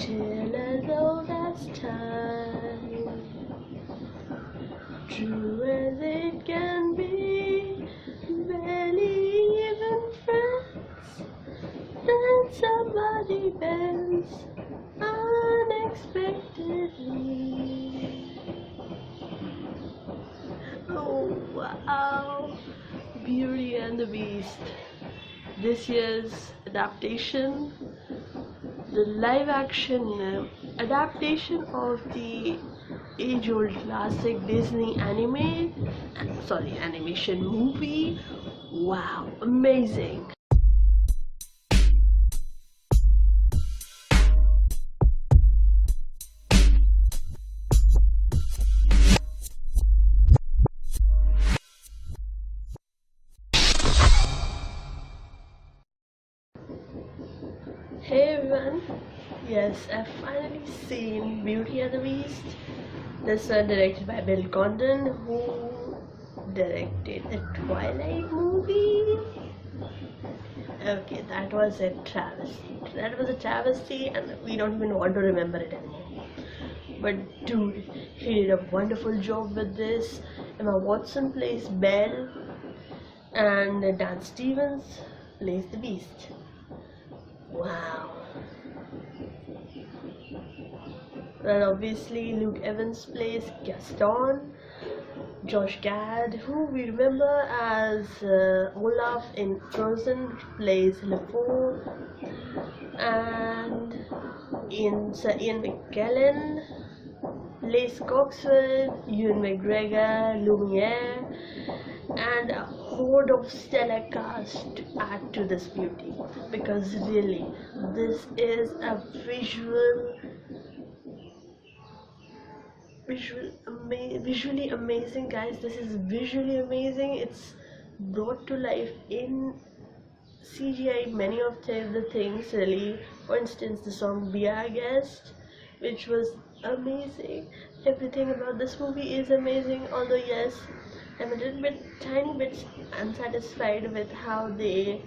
chill as old as time, true as it can be, barely even friends. Then somebody bends unexpectedly. Oh wow! Beauty and the Beast. This year's adaptation, the live action adaptation of the age old classic Disney animation movie. Wow, amazing. Hey everyone, yes, I've finally seen Beauty and the Beast. This one directed by Bill Condon, who directed the Twilight movie. Okay, that was a travesty. That was a travesty, and we don't even want to remember it anymore. But dude, he did a wonderful job with this. Emma Watson plays Belle, and Dan Stevens plays the Beast. Wow. Well, obviously Luke Evans plays Gaston. Josh Gad, who we remember as Olaf in Frozen, plays LeFou. And Sir Ian McKellen plays Coxswain, Ewan McGregor, Lumiere, and a horde of stellar cast to add to this beauty, because really this is a visually amazing, guys. This is visually amazing. It's brought to life in CGI many of the things, really. For instance, the song Be Our Guest, which was amazing. Everything about this movie is amazing, although yes, I'm a tiny bit unsatisfied with how they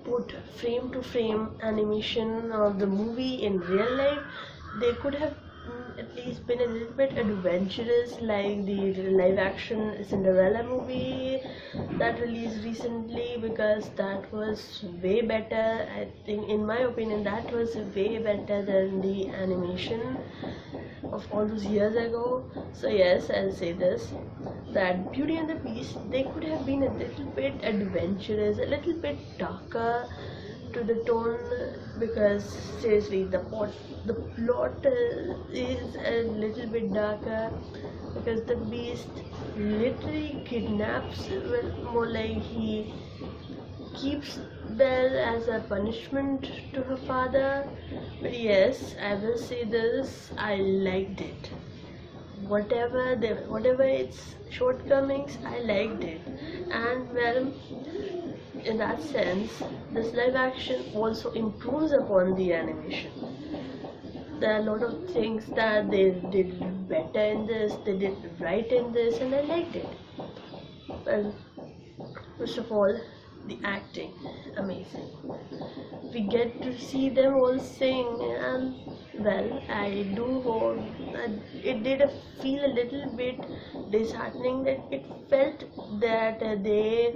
put frame to frame animation of the movie in real life. They could have at least been a little bit adventurous, like the live action Cinderella movie that released recently, because that was way better. I think, in my opinion, that was way better than the animation of all those years ago. So yes, I'll say this, that Beauty and the Beast, they could have been a little bit adventurous, a little bit darker to the tone, because seriously the plot is a little bit darker, because the Beast literally kidnaps, well, more like he keeps Belle as a punishment to her father. But yes, I will say this, I liked it. Whatever its shortcomings, I liked it. And well, in that sense, this live action also improves upon the animation. There are a lot of things that they did better in this, they did right in this, and I liked it. Well, first of all, the acting, amazing. We get to see them all sing, and well, I do hope that it did feel a little bit disheartening, that it felt that they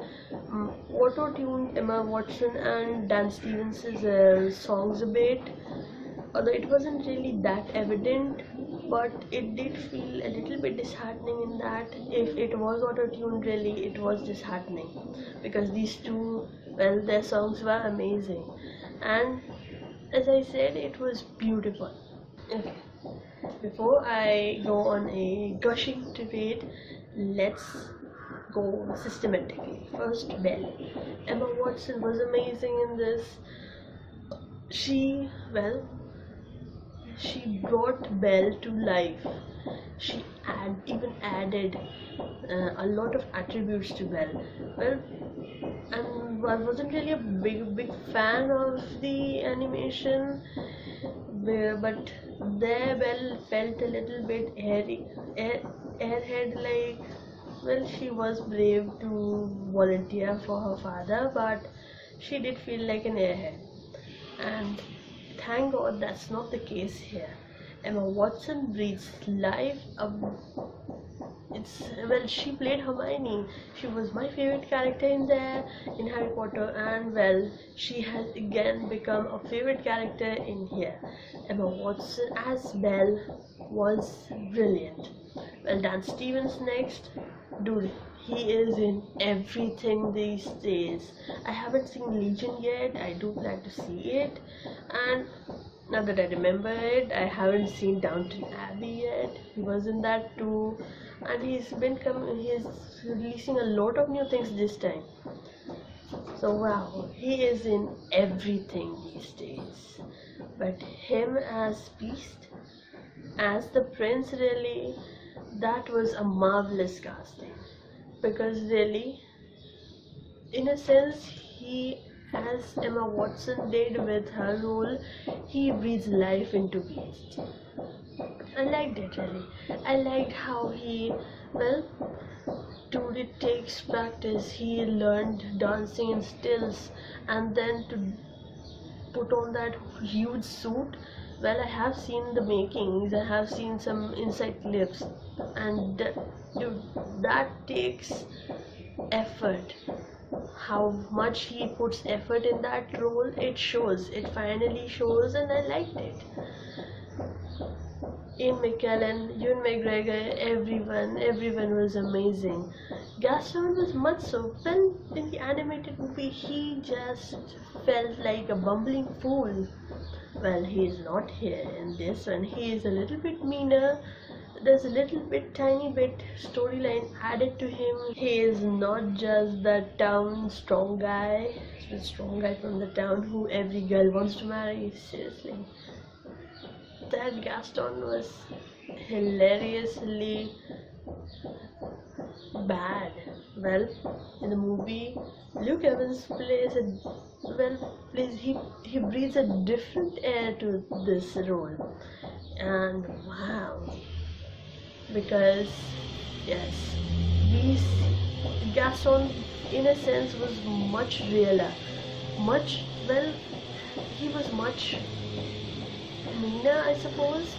auto-tuned Emma Watson and Dan Stevens' songs a bit, although it wasn't really that evident. But it did feel a little bit disheartening in that if it was auto-tuned, really it was disheartening, because these two, well, their songs were amazing, and as I said, it was beautiful. Okay, before I go on a gushing tirade, let's go systematically. First, Belle. Emma Watson was amazing in this. She brought Belle to life. She even added a lot of attributes to Belle. Well, and I wasn't really a big fan of the animation, but there Belle felt a little bit airhead, like, well, she was brave to volunteer for her father, but she did feel like an airhead. And thank God that's not the case here. Emma Watson breathes life. She played Hermione. She was my favorite character in there in Harry Potter, and well, she has again become a favorite character in here. Emma Watson as Belle was brilliant. Well, Dan Stevens next, dude. He is in everything these days. I haven't seen Legion yet. I do plan to see it, and now that I remember it, I haven't seen Downton Abbey yet. He was in that too, and he's releasing a lot of new things this time. So wow, he is in everything these days. But him as Beast, as the Prince, really, that was a marvelous casting. Because really, in a sense, he, as Emma Watson did with her role, he breathes life into Beast. I liked it really. I liked how he, well, dude, it takes practice. He learned dancing in stills, and then to put on that huge suit. Well, I have seen the makings, I have seen some inside clips, and dude, that takes effort. How much he puts effort in that role, it shows. It finally shows, and I liked it. Ian McKellen, Ewan McGregor, everyone was amazing. Gaston was much so. Well, in the animated movie, he just felt like a bumbling fool. Well, he is not here in this one. He is a little bit meaner. There's a little bit, tiny bit storyline added to him. He is not just the town strong guy, the strong guy from the town who every girl wants to marry. Seriously. That Gaston was hilariously bad. Well, in the movie, Luke Evans he breathes a different air to this role, and wow, because yes, these Gaston in a sense was much realer, he was much meaner, I suppose.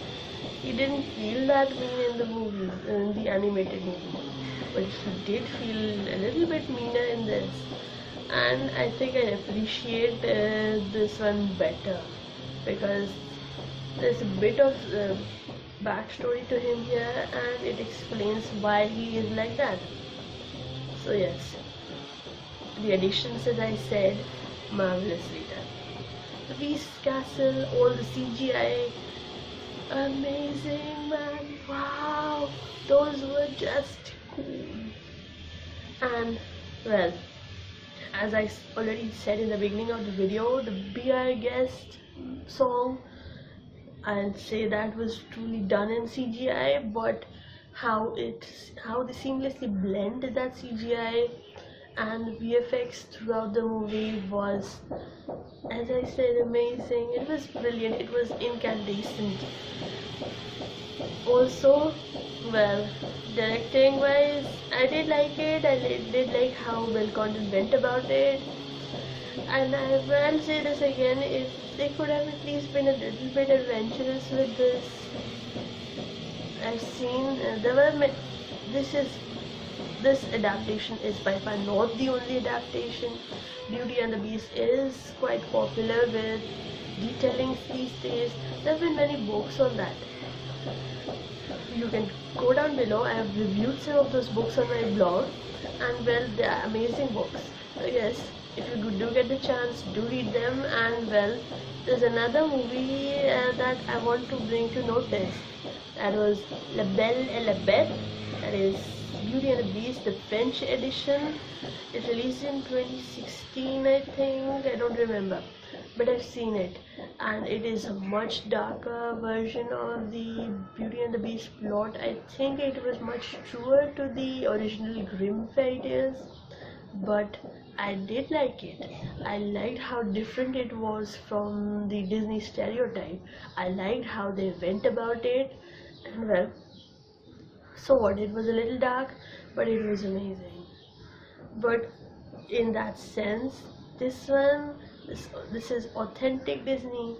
He didn't feel that mean in the movie, in the animated movie, but he did feel a little bit meaner in this, and I think I appreciate this one better because there's a bit of backstory to him here, and it explains why he is like that. So yes, the additions, as I said, marvelously done. The Beast Castle, all the CGI, amazing, man. Wow, those were just cool. And well, as I already said in the beginning of the video, the Be Our Guest song, I'll say that was truly done in CGI, but how they seamlessly blend that CGI and VFX throughout the movie was, as I said, amazing. It was brilliant. It was incandescent. Also, well, directing wise, I did like it. I did like how well Condon went about it. And I will say this again, if they could have at least been a little bit adventurous with this. I've seen this adaptation is by far not the only adaptation. Beauty and the Beast is quite popular with retellings these days. There have been many books on that. You can go down below. I have reviewed some of those books on my blog, and well, they are amazing books. So yes, if you do get the chance, do read them. And well, there's another movie that I want to bring to notice. That was La Belle et la Bête. That is Beauty and the Beast, the French edition. It released in 2016, I think. I don't remember, but I've seen it, and it is a much darker version of the Beauty and the Beast plot. I think it was much truer to the original Grimm fairy tales, but I did like it. I liked how different it was from the Disney stereotype. I liked how they went about it, and well, so what, it was a little dark, but it was amazing. But in that sense, this is authentic Disney.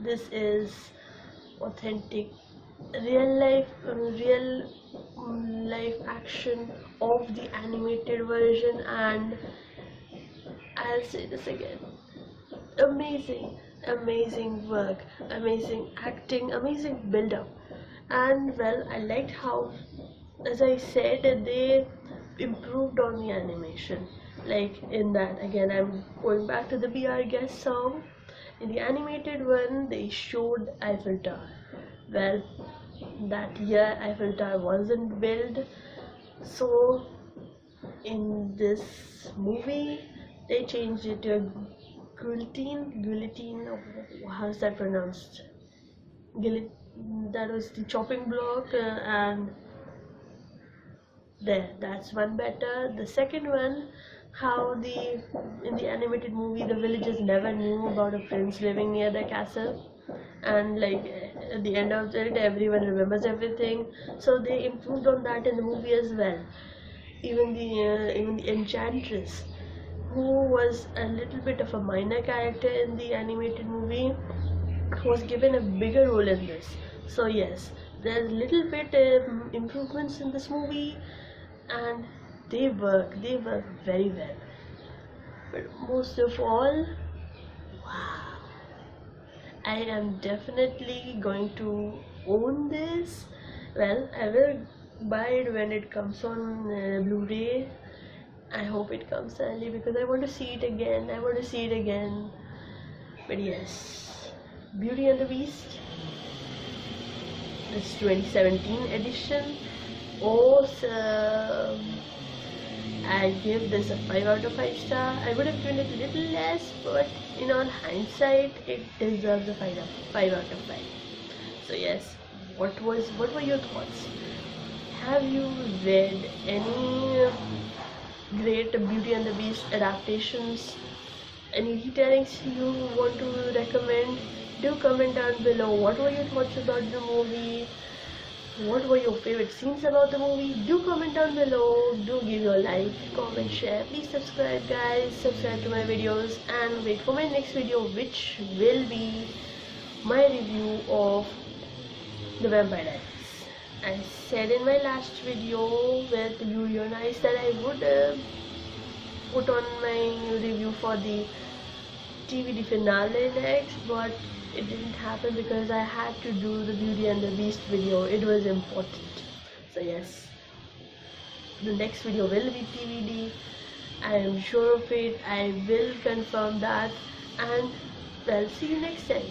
this is authentic real life action of the animated version, and I'll say this again, amazing work, amazing acting, amazing build up. And well, I liked how, as I said, they improved on the animation. Like in that, again, I'm going back to the Be Our Guest song. In the animated one, they showed Eiffel Tower. Well, that year Eiffel Tower wasn't built, so in this movie they changed it to a guillotine. How's that pronounced? That was the chopping block, and that's one better. The second one, how in the animated movie the villagers never knew about a prince living near the castle, and like at the end of it everyone remembers everything, so they improved on that in the movie as well. Even the enchantress, who was a little bit of a minor character in the animated movie, was given a bigger role in this. So yes, there's little bit improvements in this movie, and they work very well. But most of all, wow, I am definitely going to own this. Well, I will buy it when it comes on Blu-ray. I hope it comes early because I want to see it again. But yes, Beauty and the Beast, this 2017 edition, awesome. I give this a 5 out of 5 star. I would have given it a little less, but on hindsight, it deserves a 5 out of 5. So yes, what were your thoughts? Have you read any great Beauty and the Beast adaptations? Any retellings you want to recommend? Do comment down below. What were your thoughts about the movie? What were your favorite scenes about the movie? Do comment down below. Do give your like, comment, share. Please subscribe, guys. Subscribe to my videos and wait for my next video, which will be my review of The Vampire Diaries. I said in my last video with you and I that I would put on my review for the DVD finale next, but it didn't happen because I had to do the Beauty and the Beast video. It was important. So yes, the next video will be DVD. I am sure of it. I will confirm that, and well, see you next time.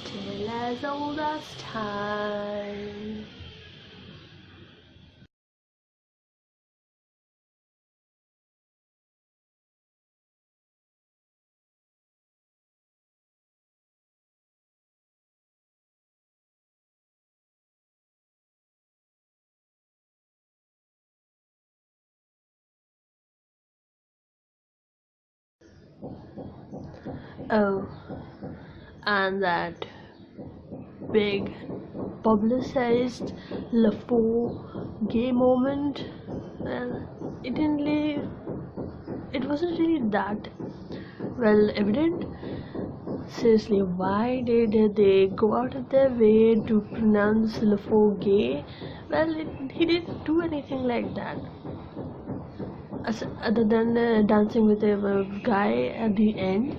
Till as old as time. Oh, and that big publicized LaFoe gay moment, well, it wasn't really that well evident. Seriously, why did they go out of their way to pronounce LaFoe gay? Well, he didn't do anything like that, other than dancing with a guy at the end.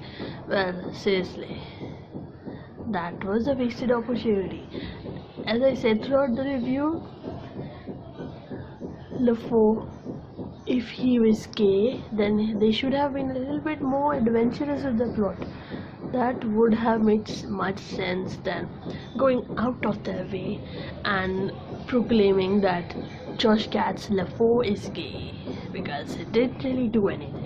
Well, seriously, that was a wasted opportunity. As I said throughout the review, LaFoe, if he was gay, then they should have been a little bit more adventurous with the plot. That would have made much sense than going out of their way and proclaiming that Josh Gad's LaFoe is gay, because it didn't really do anything.